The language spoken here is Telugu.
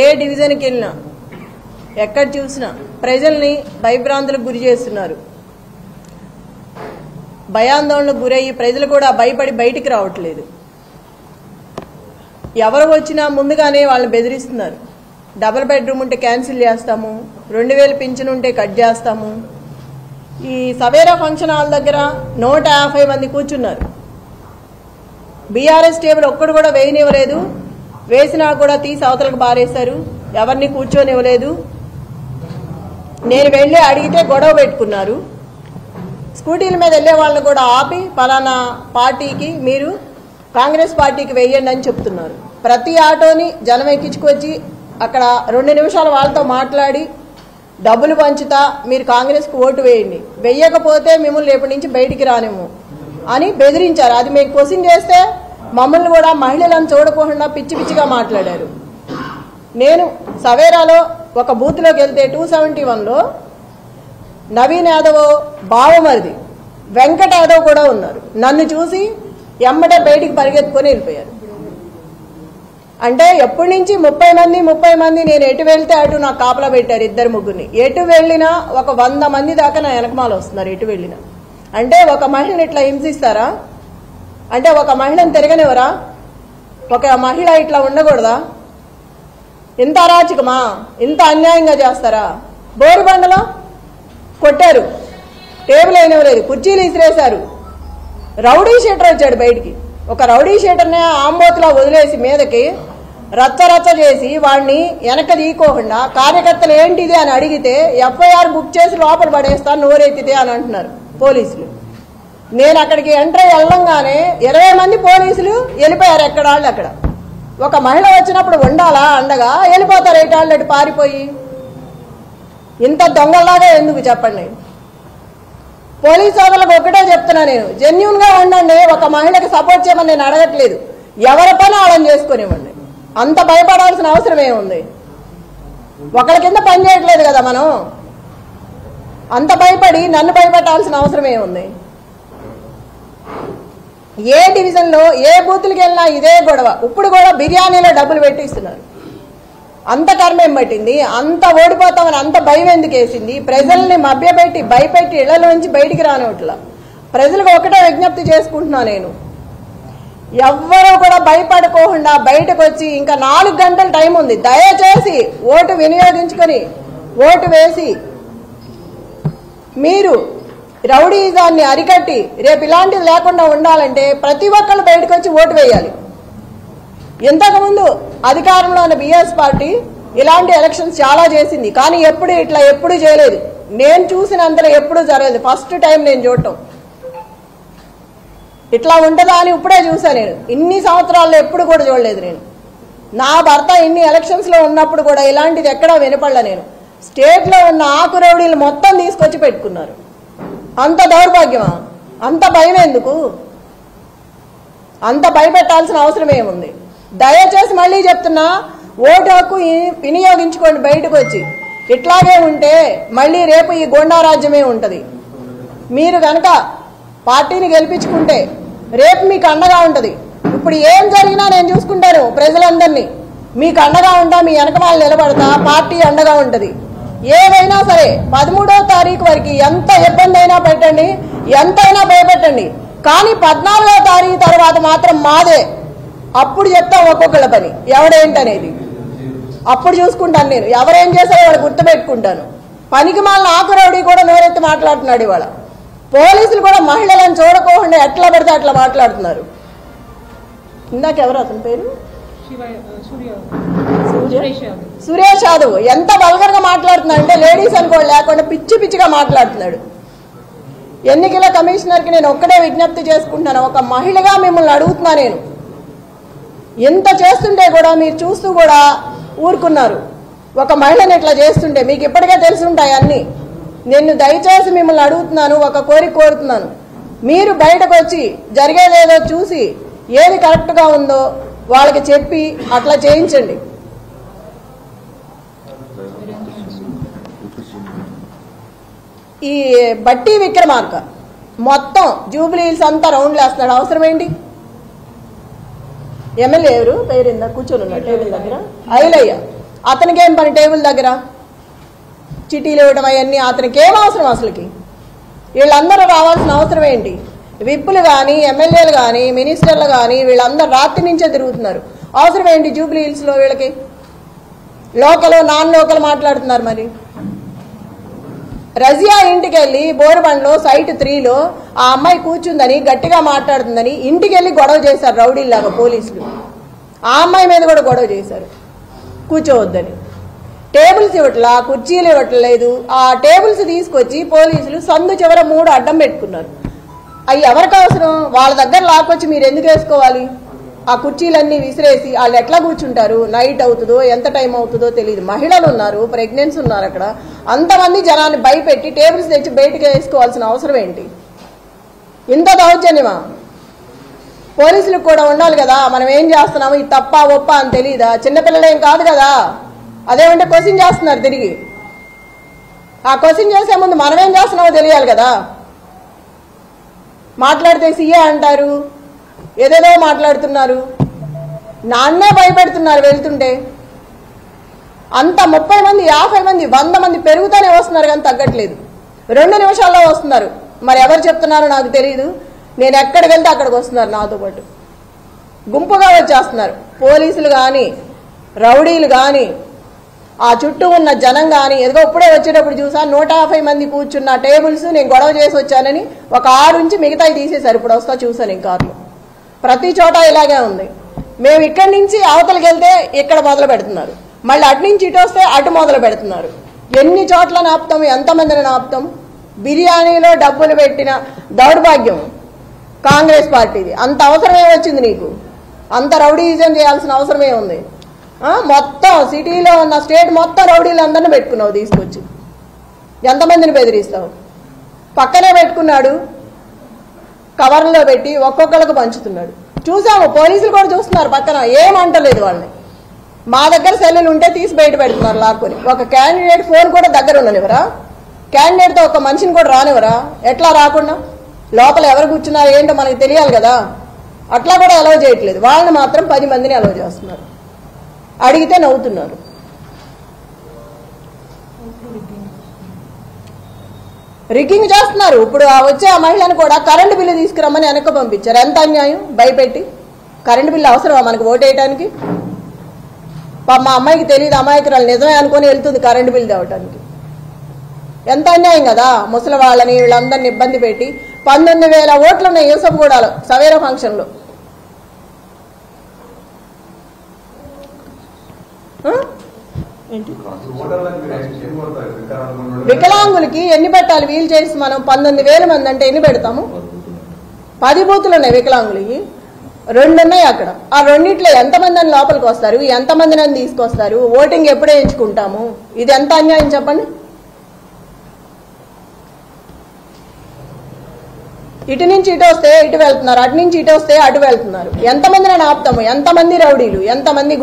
ఏ డివిజన్కి వెళ్ళినా ఎక్కడ చూసినా ప్రజల్ని భయభ్రాంతులకు గురి చేస్తున్నారు. భయాందోళనకు గురయ్యి ప్రజలు కూడా భయపడి బయటికి రావట్లేదు. ఎవరు వచ్చినా ముందుగానే వాళ్ళని బెదిరిస్తున్నారు. డబుల్ బెడ్రూమ్ ఉంటే క్యాన్సిల్ చేస్తాము, 2000 పింఛన్ ఉంటే కట్ చేస్తాము. ఈ సవేరా ఫంక్షన్ హాల్ దగ్గర 150 మంది కూర్చున్నారు. బీఆర్ఎస్ టేబుల్ ఒక్కడు కూడా వేయనివ్వలేదు. వేసినా కూడా తీసి అవతలకు బారేశారు. ఎవరిని కూర్చొనివ్వలేదు. నేను వెళ్ళి అడిగితే గొడవ పెట్టుకున్నారు. స్కూటీల మీద వెళ్ళే వాళ్ళని కూడా ఆపి ఫలానా పార్టీకి మీరు కాంగ్రెస్ పార్టీకి వేయండి అని చెప్తున్నారు. ప్రతి ఆటోని జనం ఎక్కించుకొచ్చి అక్కడ 2 నిమిషాలు వాళ్ళతో మాట్లాడి డబ్బులు పంచుతా మీరు కాంగ్రెస్కి ఓటు వేయండి, వెయ్యకపోతే మిమ్మల్ని రేపటి నుంచి బయటికి రానేమో అని బెదిరించారు. అది మేము క్వశ్చన్ చేస్తే మమ్మల్ని కూడా మహిళలను చూడకుండా పిచ్చి పిచ్చిగా మాట్లాడారు. నేను సవేరాలో ఒక బూత్లోకి వెళ్తే 271లో నవీన్ యాదవ్ బావమరిది వెంకట యాదవ్ కూడా ఉన్నారు. నన్ను చూసి ఎమ్మటే బయటికి పరిగెత్తుకొని వెళ్ళిపోయారు. అంటే ఎప్పటి నుంచి 30 మంది నేను ఎటు వెళ్తే అటు నాకు కాపలా పెట్టారు. 2-3 ఎటు వెళ్ళినా ఒక 100 మంది దాకా నా వెనకమాల వస్తున్నారు. ఎటు వెళ్ళినా అంటే ఒక మహిళని ఇట్లా హింసిస్తారా? అంటే ఒక మహిళను తిరగనివరా? ఒక మహిళ ఇట్లా ఉండకూడదా? ఇంత అరాచకమా? ఇంత అన్యాయంగా చేస్తారా? బోరుబండలో కొట్టారు, టేబుల్ అయినవలేదు, కుర్చీలు ఇసిరేశారు. రౌడీ షీటర్ వచ్చాడు బయటికి. ఒక రౌడీ షీటర్ని ఆంబోతులా వదిలేసి మీదకి రచ్చ చేసి వాడిని వెనక తీయకోకుండా కార్యకర్తలు ఏంటిది అని అడిగితే ఎఫ్ఐఆర్ బుక్ చేసి లోపల పడేస్తాను నోరెత్తితే అని అంటున్నారు పోలీసులు. నేను అక్కడికి ఎంటర్ వెళ్ళంగానే 20 మంది పోలీసులు వెళ్ళిపోయారు. ఎక్కడ వాళ్ళు అక్కడ. ఒక మహిళ వచ్చినప్పుడు ఉండాలా అండగా? వెళ్ళిపోతారు ఏటాళ్ళు అటు పారిపోయి. ఇంత దొంగల్లాగా ఎందుకు చెప్పండి? పోలీసు సోదరులకు ఒకటే చెప్తున్నా, నేను జెన్యూన్ గా ఉండండి. ఒక మహిళకి సపోర్ట్ చేయమని నేను అడగట్లేదు. ఎవరి పని వాళ్ళని చేసుకునివ్వండి. అంత భయపడాల్సిన అవసరం ఏముంది? ఒకరి కింద పని చేయట్లేదు కదా మనం. అంత భయపడి నన్ను భయపెట్టాల్సిన అవసరం ఏముంది? ఏ డివిజన్లో ఏ బూతులకి వెళ్ళినా ఇదే గొడవ. ఇప్పుడు కూడా బిర్యానీలో డబ్బులు పెట్టిస్తున్నారు. అంత కర్మేం పట్టింది? అంత ఓడిపోతామని అంత భయం ఎందుకు వేసింది? ప్రజల్ని మభ్యపెట్టి భయపెట్టి ఇళ్లలోంచి బయటికి రానివట్లా. ప్రజలకు ఒకటే విజ్ఞప్తి చేసుకుంటున్నా, నేను ఎవ్వరూ కూడా భయపడుకోకుండా బయటకు వచ్చి ఇంకా 4 గంటల టైం ఉంది. దయచేసి ఓటు వినియోగించుకొని ఓటు వేసి మీరు రౌడీజాన్ని అరికట్టి రేపు ఇలాంటిది లేకుండా ఉండాలంటే ప్రతి ఒక్కళ్ళు బయటకు వచ్చి ఓటు వేయాలి. ఇంతకుముందు అధికారంలో ఉన్న బీఆర్ఎస్ పార్టీ ఇలాంటి ఎలక్షన్స్ చాలా చేసింది, కానీ ఎప్పుడు చేయలేదు. నేను చూసినంతలో ఎప్పుడూ జరగలేదు. ఫస్ట్ టైం నేను చూడటం. ఇట్లా ఉంటుందా అని ఇప్పుడే చూసాను. నేను ఇన్ని సంవత్సరాల్లో ఎప్పుడు కూడా చూడలేదు. నేను నా భర్త ఇన్ని ఎలక్షన్స్ లో ఉన్నప్పుడు కూడా ఇలాంటిది ఎక్కడా వినపడలే. నేను స్టేట్ లో ఉన్న ఆకు రౌడీలు మొత్తం తీసుకొచ్చి పెట్టుకున్నారు. అంత దౌర్భాగ్యమా? అంత భయం ఎందుకు? అంత భయపెట్టాల్సిన అవసరం ఏముంది? దయచేసి మళ్ళీ చెప్తున్నా, ఓటు హక్కు వినియోగించుకోండి బయటకు వచ్చి. ఇట్లాగే ఉంటే మళ్ళీ రేపు ఈ గోండా రాజ్యమే ఉంటుంది. మీరు కనుక పార్టీని గెలిపించుకుంటే రేపు మీకు అండగా ఉంటుంది. ఇప్పుడు ఏం జరిగినా నేను చూసుకుంటాను ప్రజలందరినీ. మీకు అండగా ఉంటా, మీ వెనక వాళ్ళు నిలబడతా, పార్టీ అండగా ఉంటుంది. ఏదైనా సరే 13వ తారీఖు వరకు ఎంత ఇబ్బంది అయినా పెట్టండి, ఎంతైనా భయపెట్టండి, కానీ 14వ తారీఖు తర్వాత మాత్రం మాదే. అప్పుడు చెప్తాం ఒక్కొక్కళ్ళ పని ఎవడేంటనేది. అప్పుడు చూసుకుంటాను నేను. ఎవరేం చేశారో వాడు గుర్తుపెట్టుకుంటాను. పనికి మాలిన ఆకురౌడీ కూడా నోరెత్తి మాట్లాడుతున్నాడు ఇవాళ. పోలీసులు కూడా మహిళలను చూడకోకుండా ఎట్లా పడితే అట్లా మాట్లాడుతున్నారు. ఇందాక ఎవరు అతని పేరు? సురేష్ యాదవ్ ఎంత వల్గర్ గా మాట్లాడుతున్నాడు అంటే లేడీస్ అనుకోండి లేకుండా పిచ్చి పిచ్చిగా మాట్లాడుతున్నాడు. ఎన్నికల కమిషనర్ కి నేను ఒక్కడే విజ్ఞప్తి చేసుకుంటున్నాను. ఒక మహిళగా మిమ్మల్ని అడుగుతున్నా, నేను ఎంత చేస్తుంటే కూడా మీరు చూస్తూ కూడా ఊరుకున్నారు. ఒక మహిళని ఇట్లా చేస్తుంటే మీకు ఇప్పటికే తెలుసుంటాయి అన్ని. నేను దయచేసి మిమ్మల్ని అడుగుతున్నాను, ఒక కోరిక కోరుతున్నాను. మీరు బయటకు వచ్చి జరిగేదేదో చూసి ఏది కరెక్ట్ గా ఉందో వాళ్ళకి చెప్పి అట్లా చేయించండి. ఈ బట్టి విక్రమార్క మొత్తం జూబ్లీ హిల్స్ అంతా రౌండ్లు వేస్తున్నాడు. అవసరం ఏంటి? ఎమ్మెల్యే ఎవరు పేరు కూర్చొని ఉన్నాడు టేబుల్ దగ్గర? ఐలయ్య. అతనికి ఏం పని టేబుల్ దగ్గర చిటీలు ఇవ్వడం అవన్నీ అతనికి ఏం అవసరం అసలుకి? వీళ్ళందరూ రావాల్సిన అవసరం ఏంటి? విప్పులు కానీ ఎమ్మెల్యేలు కానీ మినిస్టర్లు కానీ వీళ్ళందరూ రాత్రి నుంచే తిరుగుతున్నారు. అవసరం ఏంటి జూబ్లీ హిల్స్లో వీళ్ళకి? లోకల్ నాన్ లోకల్ మాట్లాడుతున్నారు. మరి రజియా ఇంటికి వెళ్ళి బోరుబండ్లో సైట్ 3లో ఆ అమ్మాయి కూర్చుందని గట్టిగా మాట్లాడుతుందని ఇంటికి వెళ్ళి గొడవ చేశారు రౌడీల్లాగా పోలీసులు. ఆ అమ్మాయి మీద కూడా గొడవ చేశారు కూర్చోవద్దని. టేబుల్స్ ఇవ్వట్లా, కుర్చీలు ఇవ్వట్లేదు. ఆ టేబుల్స్ తీసుకొచ్చి పోలీసులు సందు చివర 3 అడ్డం పెట్టుకున్నారు. అవి ఎవరికి అవసరం? వాళ్ళ దగ్గర లాక్కొచ్చి మీరు ఎందుకు వేసుకోవాలి? ఆ కుర్చీలన్నీ విసిరేసి వాళ్ళు ఎట్లా కూర్చుంటారు? నైట్ అవుతుందో ఎంత టైం అవుతుందో తెలియదు. మహిళలు ఉన్నారు, ప్రెగ్నెన్సీ ఉన్నారు. అక్కడ అంతమంది జనాన్ని భయపెట్టి టేబుల్స్ తెచ్చి బయటకు వేసుకోవాల్సిన అవసరం ఏంటి? ఇంత దౌర్జన్యమా? పోలీసులకు కూడా ఉండాలి కదా, మనం ఏం చేస్తున్నాము, ఇది తప్ప ఒప్ప అని తెలియదా? చిన్నపిల్లలేం కాదు కదా. అదేమంటే క్వశ్చన్ చేస్తున్నారు తిరిగి. ఆ క్వశ్చన్ చేసే ముందు మనం ఏం చేస్తున్నామో తెలియాలి కదా. మాట్లాడితే సీఏ అంటారు, ఏదేదో మాట్లాడుతున్నారు. నాన్నే భయపెడుతున్నారు వెళ్తుంటే. అంత 30 మంది 50 మంది 100 మంది పెరుగుతూనే వస్తున్నారు కానీ తగ్గట్లేదు. 2 నిమిషాల్లో వస్తున్నారు. మరి ఎవరు చెప్తున్నారో నాకు తెలియదు. నేను ఎక్కడికి వెళ్తే అక్కడికి వస్తున్నారు నాతో పాటు. గుంపుగా వచ్చేస్తున్నారు. పోలీసులు కానీ రౌడీలు కానీ ఆ చుట్టూ ఉన్న జనం కానీ. ఏదో ఇప్పుడే వచ్చేటప్పుడు చూసా 150 మంది కూర్చున్న టేబుల్స్ నేను గొడవ చేసి వచ్చానని ఒక 6 నుంచి మిగతాయి తీసేశారు. ఇప్పుడు వస్తా చూసాను ఈ కార్లో. ప్రతి చోట ఇలాగే ఉంది. మేము ఇక్కడి నుంచి అవతలకి వెళ్తే ఇక్కడ మొదలు పెడుతున్నారు, మళ్ళీ అటు నుంచి ఇటు వస్తే అటు మొదలు పెడుతున్నారు. ఎన్ని చోట్ల నాపుతాం, ఎంతమందిని నాపుతాం? బిర్యానీలో డబ్బులు పెట్టిన దౌర్భాగ్యం కాంగ్రెస్ పార్టీది. అంత అవసరమే వచ్చింది నీకు? అంత రౌడీయిజం చేయాల్సిన అవసరమే ఉంది? మొత్తం సిటీలో ఉన్న స్టేట్ మొత్తం రౌడీలందరినీ పెట్టుకున్నావు తీసుకొచ్చి. ఎంతమందిని బెదిరిస్తావు? పక్కనే పెట్టుకున్నాడు, కవర్లో పెట్టి ఒక్కొక్కరికి పంచుతున్నాడు. చూసాము, పోలీసులు కూడా చూస్తున్నారు పక్కన, ఏమంటలేదు వాళ్ళని. మా దగ్గర సెల్లులు ఉంటే తీసి బయట పెడుతున్నారు లాక్కొని. ఒక క్యాండిడేట్ ఫోన్ కూడా దగ్గర ఉండనివరా? క్యాండిడేట్తో ఒక మనిషిని కూడా రానివరా? ఎట్లా రాకుండా? లోపల ఎవరు కూర్చున్నారు ఏంటో మనకు తెలియాలి కదా. అట్లా కూడా అలౌ చేయట్లేదు. వాళ్ళని మాత్రం 10 మందిని అలౌ చేస్తున్నారు. అడిగితే నవ్వుతున్నారు. రిగ్గింగ్ చేస్తున్నారు. ఇప్పుడు వచ్చే ఆ మహిళను కూడా కరెంటు బిల్లు తీసుకురమ్మని వెనక్కి పంపించారు. ఎంత అన్యాయం! భయపెట్టి. కరెంటు బిల్లు అవసరమా మనకు ఓటేయడానికి? మా అమ్మాయికి తెలియదు, అమాయకురాలు నిజమే అనుకుని వెళ్తుంది కరెంటు బిల్లు తేవటానికి. ఎంత అన్యాయం కదా. ముసలి వాళ్ళని వీళ్ళందరినీ ఇబ్బంది పెట్టి 19,000 ఓట్లు ఉన్నాయి యూసఫ్గూడలో సవేరా ఫంక్షన్లో. వికలాంగులకి ఎన్ని పెట్టాలి? వీల్ చైర్స్ మనం 19,000 మంది అంటే ఎన్ని పెడతాము? 10 బూతులు ఉన్నాయి వికలాంగులకి, 2 ఉన్నాయి అక్కడ. ఆ 2 ఎంతమంది అని లోపలికి వస్తారు? ఎంతమందిని తీసుకొస్తారు? ఓటింగ్ ఎప్పుడే ఎంచుకుంటాము? ఇది ఎంత అన్యాయం చెప్పండి. ఇటు నుంచి ఇటు వస్తే ఇటు వెళ్తున్నారు, అటు నుంచి ఇటు వస్తే అటు వెళ్తున్నారు. ఎంతమందిని ఆపుతాము? ఎంతమంది రౌడీలు, ఎంతమంది